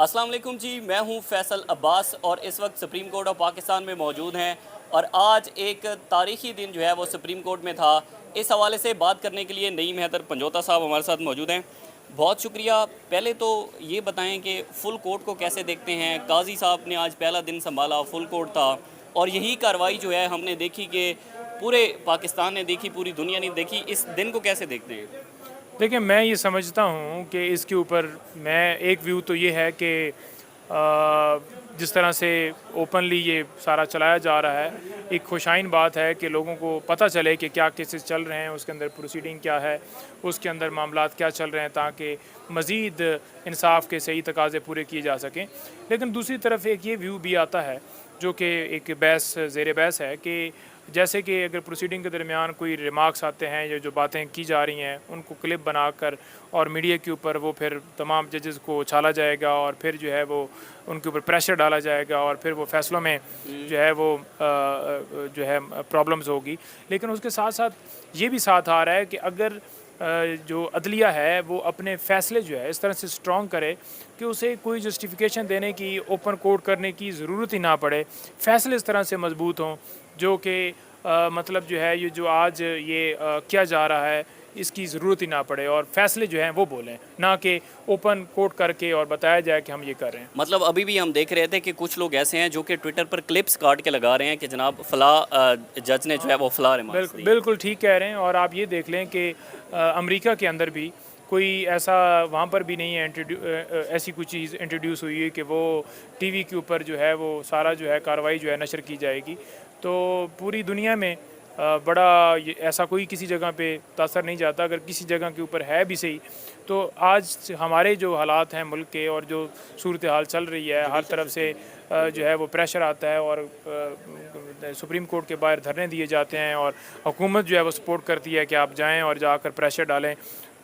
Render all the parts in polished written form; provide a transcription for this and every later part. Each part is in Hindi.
अस्सलाम वालेकुम जी, मैं हूं फैसल अब्बास और इस वक्त सुप्रीम कोर्ट ऑफ पाकिस्तान में मौजूद हैं। और आज एक तारीख़ी दिन जो है वो सुप्रीम कोर्ट में था। इस हवाले से बात करने के लिए नईम हैदर पंजोता साहब हमारे साथ मौजूद हैं। बहुत शुक्रिया। पहले तो ये बताएं कि फ़ुल कोर्ट को कैसे देखते हैं। काजी साहब ने आज पहला दिन संभाला, फ़ुल कोर्ट था और यही कार्रवाई जो है हमने देखी कि पूरे पाकिस्तान ने देखी, पूरी दुनिया ने देखी। इस दिन को कैसे देखते हैं? देखिए, मैं ये समझता हूँ कि इसके ऊपर मैं एक व्यू तो ये है कि जिस तरह से ओपनली ये सारा चलाया जा रहा है, एक खुशाइन बात है कि लोगों को पता चले कि क्या केसेस चल रहे हैं, उसके अंदर प्रोसीडिंग क्या है, उसके अंदर मामलात क्या चल रहे हैं, ताकि मज़ीद इंसाफ के सही तकाज़े पूरे किए जा सकें। लेकिन दूसरी तरफ एक ये व्यू भी आता है जो कि एक बहस ज़ेर बहस है कि जैसे कि अगर प्रोसीडिंग के दरमियान कोई रिमार्क्स आते हैं या जो बातें की जा रही हैं उनको क्लिप बनाकर और मीडिया के ऊपर वो फिर तमाम जजेस को उछाला जाएगा और फिर जो है वो उनके ऊपर प्रेशर डाला जाएगा और फिर वो फैसलों में जो है वो जो है प्रॉब्लम्स होगी। लेकिन उसके साथ साथ ये भी साथ आ रहा है कि अगर जो अदलिया है वो अपने फ़ैसले जो है इस तरह से स्ट्रॉन्ग करे कि उसे कोई जस्टिफिकेशन देने की, ओपन कोर्ट करने की ज़रूरत ही ना पड़े। फ़ैसले इस तरह से मजबूत हों जो कि मतलब जो है ये जो आज ये किया जा रहा है इसकी ज़रूरत ही ना पड़े और फ़ैसले जो हैं वो बोलें, ना कि ओपन कोर्ट करके और बताया जाए कि हम ये कर रहे हैं। मतलब अभी भी हम देख रहे थे कि कुछ लोग ऐसे हैं जो कि ट्विटर पर क्लिप्स काट के लगा रहे हैं कि जनाब फ़लाँ जज ने जो है वो फ़लाँ रिमार्क्स दी। बिल्कुल ठीक कह रहे हैं। और आप ये देख लें कि अमेरिका के अंदर भी कोई ऐसा वहाँ पर भी नहीं है ऐसी कोई चीज़ इंट्रोड्यूस हुई है कि वो टीवी के ऊपर जो है वो सारा जो है कार्रवाई जो है नशर की जाएगी। तो पूरी दुनिया में बड़ा ऐसा कोई किसी जगह पे तासर नहीं जाता। अगर किसी जगह के ऊपर है भी सही तो आज हमारे जो हालात हैं मुल्क के और जो सूरत हाल चल रही है हर तरफ से जो है वो प्रेशर आता है और सुप्रीम कोर्ट के बाहर धरने दिए जाते हैं और हुकूमत जो है वो सपोर्ट करती है कि आप जाएं और जाकर प्रेशर डालें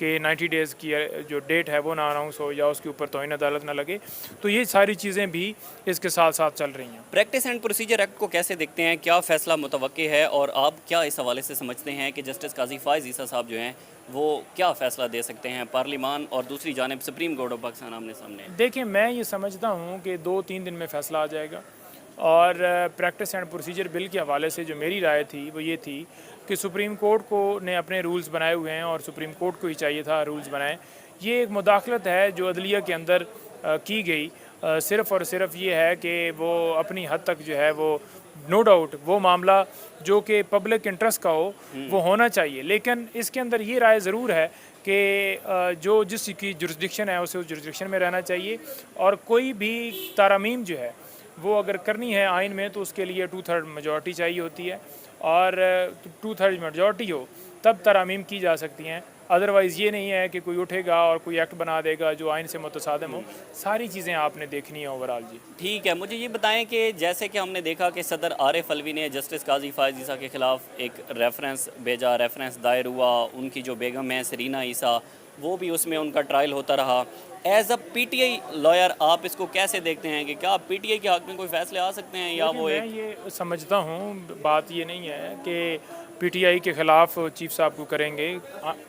कि 90 डेज़ की जो डेट है वो ना अनाउंस हो या उसके ऊपर तौहीन अदालत ना लगे। तो ये सारी चीज़ें भी इसके साथ साथ चल रही हैं। प्रैक्टिस एंड प्रोसीजर एक्ट को कैसे देखते हैं? क्या फ़ैसला मुतवक्के है और आप क्या इस हवाले से समझते हैं कि जस्टिस काजी फ़ाइज़ ईसा साहब जो हैं वो क्या फ़ैसला दे सकते हैं? पार्लिमान और दूसरी जानिब सुप्रीम कोर्ट ऑफ पाकिस्तान आमने सामने। देखिए, मैं ये समझता हूँ कि 2-3 दिन में फ़ैसला आ जाएगा। और प्रैक्टिस एंड प्रोसीजर बिल के हवाले से जो मेरी राय थी वो ये थी कि सुप्रीम कोर्ट को ने अपने रूल्स बनाए हुए हैं और सुप्रीम कोर्ट को ही चाहिए था रूल्स बनाए। ये एक मुदाखलत है जो अदलिया के अंदर की गई। सिर्फ़ और सिर्फ ये है कि वो अपनी हद तक जो है वो नो डाउट वो मामला जो कि पब्लिक इंटरेस्ट का हो वो होना चाहिए। लेकिन इसके अंदर ये राय ज़रूर है कि जो जिसकी जुरिस्डिक्शन है उसे उस जुरिस्डिक्शन में रहना चाहिए और कोई भी तरमीम जो है वो अगर करनी है आइन में तो उसके लिए 2/3 मेजॉरिटी चाहिए होती है और 2/3 मेजॉरिटी हो तब तरमीम की जा सकती हैं। अदरवाइज़ ये नहीं है कि कोई उठेगा और कोई एक्ट बना देगा जो आइन से मुतसादिम हो। सारी चीज़ें आपने देखनी है ओवरऑल जी। ठीक है, मुझे ये बताएं कि जैसे कि हमने देखा कि सदर आरिफ अलवी ने जस्टिस काजी फ़ाइज़ ईसा के ख़िलाफ़ एक रेफरेंस भेजा, रेफरेंस दायर हुआ। उनकी जो बेगम है सरीना ईसा, वो भी उसमें उनका ट्रायल होता रहा। एज़ अ पीटीआई लॉयर आप इसको कैसे देखते हैं कि क्या पीटीआई के हक़ में कोई फ़ैसले आ सकते हैं या वो मैं एक ये समझता हूँ बात ये नहीं है कि पीटीआई के ख़िलाफ़ चीफ साहब को करेंगे,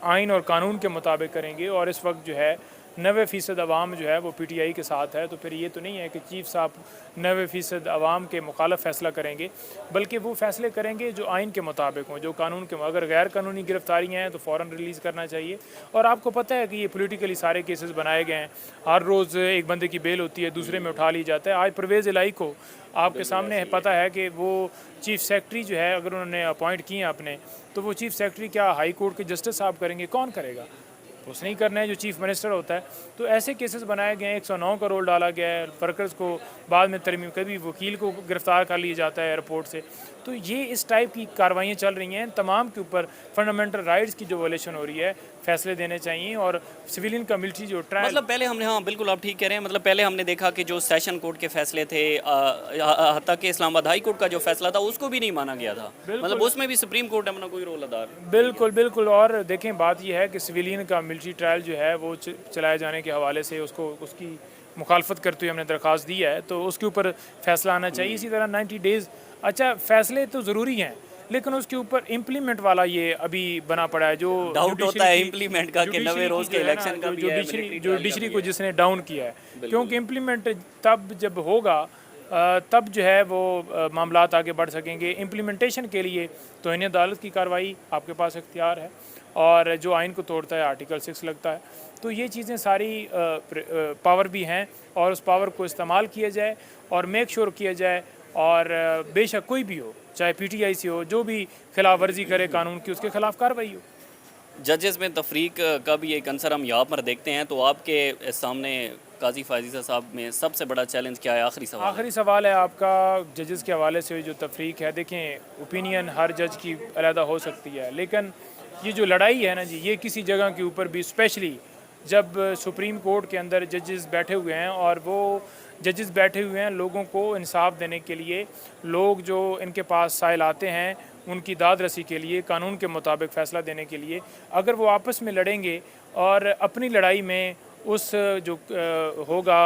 आइन और कानून के मुताबिक करेंगे। और इस वक्त जो है 90% अवाम जो है वो पीटीआई के साथ है। तो फिर ये तो नहीं है कि चीफ साहब 90% अवाम के मुखालफ फ़ैसला करेंगे, बल्कि वो फ़ैसले करेंगे जो आइन के मुताबिक हों, जो कानून के। अगर गैर कानूनी गिरफ्तारियाँ हैं तो फ़ौरन रिलीज़ करना चाहिए। और आपको पता है कि ये पोलिटिकली सारे केसेस बनाए गए हैं। हर रोज़ एक बंदे की बेल होती है, दूसरे में उठा ली जाता है। आज परवेज़ इलाही को आपके सामने पता है कि वो चीफ़ सेक्रेटरी जो है अगर उन्होंने अपॉइंट किए अपने, तो वो चीफ़ सेक्रेटरी क्या हाई कोर्ट के जस्टिस साहब करेंगे? कौन करेगा? उसने ही करना है जो चीफ मिनिस्टर होता है। तो ऐसे केसेस बनाए गए हैं, 109 करोड़ डाला गया है वर्कर्स को, बाद में तरमीम कभी वकील को गिरफ्तार कर लिया जाता है एयरपोर्ट से। तो ये इस टाइप की कार्रवाइयाँ चल रही हैं। तमाम के ऊपर फंडामेंटल राइट्स की जो वायलेशन हो रही है, फ़ैसले देने चाहिए। और सिविलियन का मिलिट्री जो ट्रायल, मतलब पहले हमने, हाँ बिल्कुल आप ठीक कह रहे हैं, मतलब पहले हमने देखा कि जो सेशन कोर्ट के फैसले थे, हत्ता कि इस्लामाबाद हाई कोर्ट का जो फैसला था उसको भी नहीं माना गया था। मतलब उसमें भी सुप्रीम कोर्ट अपना कोई रोल अदा। बिल्कुल। और देखें, बात यह है कि सिविलियन का मिलिट्री ट्रायल जो है वो चलाए जाने के हवाले से उसको उसकी मुखालफत करते हुए हमने दरख्वास्त दी है, तो उसके ऊपर फ़ैसला आना चाहिए। इसी तरह 90 डेज़, अच्छा फ़ैसले तो ज़रूरी हैं लेकिन उसके ऊपर इम्प्लीमेंट वाला ये अभी बना पड़ा है जो डाउट होता है इम्प्लीमेंट का कि नवे रोज के इलेक्शन का भी है, मिलिट्री ट्रायल का जुडिशरी भी को है। जिसने डाउन किया है, क्योंकि इम्प्लीमेंट तब जब होगा तब जो है वो मामलात आगे बढ़ सकेंगे। इम्प्लीमेंटेशन के लिए तौहीन अदालत की कार्रवाई आपके पास इख्तियार है, और जो आइन को तोड़ता है आर्टिकल 6 लगता है। तो ये चीज़ें सारी पावर भी हैं, और उस पावर को इस्तेमाल किया जाए और मेक श्योर किया जाए, और बेशक कोई भी हो, चाहे PTI से हो, जो भी खिलाफ वर्जी करे कानून की, उसके खिलाफ कार्रवाई हो। जजेस में तफरीक का भी एक अंसर हम यहाँ पर देखते हैं, तो आपके सामने काजी फाजीसा साहब में सबसे बड़ा चैलेंज क्या है? आखिरी सवाल आखिरी सवाल है आपका जजेस के हवाले से जो तफरीक है। देखें, ओपिनियन हर जज की अलहदा हो सकती है, लेकिन ये जो लड़ाई है ना जी, ये किसी जगह के ऊपर भी, स्पेशली जब सुप्रीम कोर्ट के अंदर जजेस बैठे हुए हैं, और वो जजेस बैठे हुए हैं लोगों को इंसाफ देने के लिए, लोग जो इनके पास साइल आते हैं उनकी दाद रसी के लिए, कानून के मुताबिक फ़ैसला देने के लिए, अगर वो आपस में लड़ेंगे और अपनी लड़ाई में उस जो होगा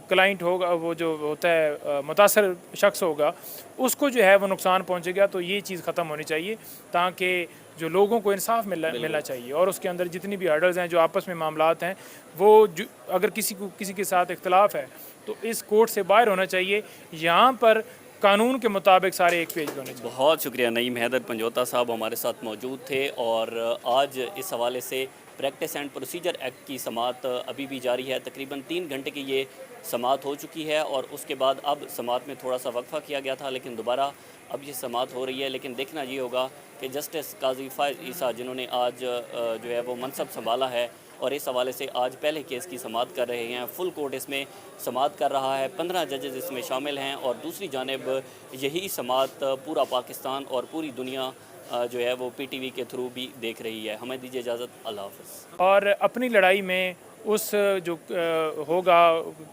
क्लाइंट होगा, वो जो होता है मुतासर शख्स होगा, उसको जो है वो नुकसान पहुंचेगा। तो ये चीज़ ख़त्म होनी चाहिए, ताकि जो लोगों को इंसाफ मिलना चाहिए, और उसके अंदर जितनी भी हर्डल्स हैं, जो आपस में मामलात हैं, वो अगर किसी के साथ इख्तलाफ है तो इस कोर्ट से बाहर होना चाहिए। यहाँ पर कानून के मुताबिक सारे एक पेज पे होने चाहिए। बहुत शुक्रिया नईम हैदर पंजोता साहब हमारे साथ मौजूद थे, और आज इस हवाले से प्रैक्टिस एंड प्रोसीजर एक्ट की समाअत अभी भी जारी है। तकरीबन 3 घंटे की ये समाअत हो चुकी है, और उसके बाद अब समाअत में थोड़ा सा वक्फा किया गया था, लेकिन दोबारा अब ये समाअत हो रही है। लेकिन देखना ये होगा कि जस्टिस काजी फायज़ ईसा, जिन्होंने आज जो है वो मनसब संभाला है, और इस हवाले से आज पहले केस की समाअत कर रहे हैं। फुल कोर्ट इसमें समाअत कर रहा है, 15 जजेस इसमें शामिल हैं, और दूसरी जानिब यही समाअत पूरा पाकिस्तान और पूरी दुनिया जो है वो PTV के थ्रू भी देख रही है। हमें दीजिए इजाज़त, अल्लाह हाफ़िज़। और अपनी लड़ाई में उस जो होगा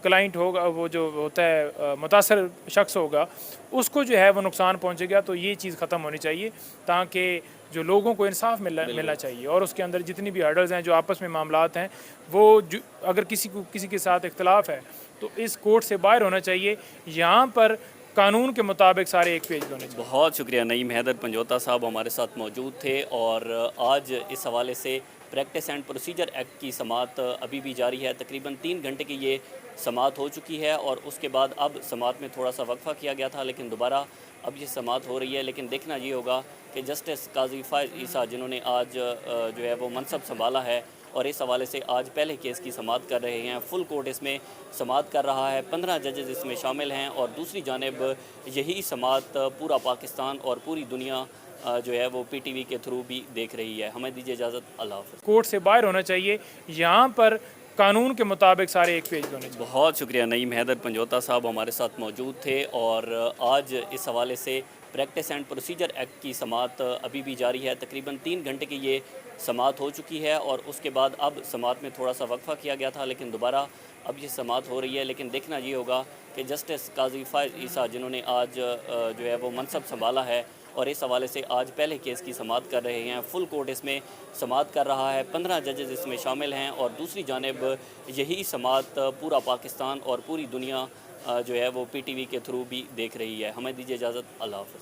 क्लाइंट होगा, वो जो होता है मुतासर शख्स होगा, उसको जो है वो नुकसान पहुंचेगा। तो ये चीज़ ख़त्म होनी चाहिए, ताकि जो लोगों को इंसाफ मिलना चाहिए, और उसके अंदर जितनी भी हर्डल्स हैं, जो आपस में मामलात हैं, वो अगर किसी के साथ इख्तलाफ है तो इस कोर्ट से बाहर होना चाहिए। यहाँ पर कानून के मुताबिक सारे एक पेज पे होने चाहिए। बहुत शुक्रिया नईम हैदर पंजोता साहब हमारे साथ मौजूद थे, और आज इस हवाले से प्रैक्टिस एंड प्रोसीजर एक्ट की समाअत अभी भी जारी है। तकरीबन 3 घंटे की ये समाअत हो चुकी है, और उसके बाद अब समाअत में थोड़ा सा वक्फा किया गया था, लेकिन दोबारा अब ये समाअत हो रही है। लेकिन देखना ये होगा कि जस्टिस काजी फायज़ ईसा, जिन्होंने आज जो है वो मनसब संभाला है, और इस हवाले से आज पहले केस की समाअत कर रहे हैं। फुल कोर्ट इसमें समाअत कर रहा है, 15 जजेस इसमें शामिल हैं, और दूसरी जानिब यही समाअत पूरा पाकिस्तान और पूरी दुनिया जो है वो PTV के थ्रू भी देख रही है। हमें दीजिए इजाज़त, अल्लाह हाफ़िज़। कोर्ट से बाहर होना चाहिए। यहाँ पर कानून के मुताबिक सारे एक पेज पे होने चाहिए। बहुत शुक्रिया नईम हैदर पंजोता साहब हमारे साथ मौजूद थे, और आज इस हवाले से प्रैक्टिस एंड प्रोसीजर एक्ट की समाअत अभी भी जारी है। तकरीबन 3 घंटे की ये समाअत हो चुकी है, और उसके बाद अब समाअत में थोड़ा सा वक्फा किया गया था, लेकिन दोबारा अब ये समाअत हो रही है। लेकिन देखना ये होगा कि जस्टिस काजी फायज़ ईसा, जिन्होंने आज जो है वो मनसब संभाला है, और इस हवाले से आज पहले केस की समाअत कर रहे हैं। फुल कोर्ट इसमें समाअत कर रहा है, 15 जजेस इसमें शामिल हैं, और दूसरी जानिब यही समाअत पूरा पाकिस्तान और पूरी दुनिया जो है वो PTV के थ्रू भी देख रही है। हमें दीजिए इजाज़त, अल्लाह हाफ़िज़।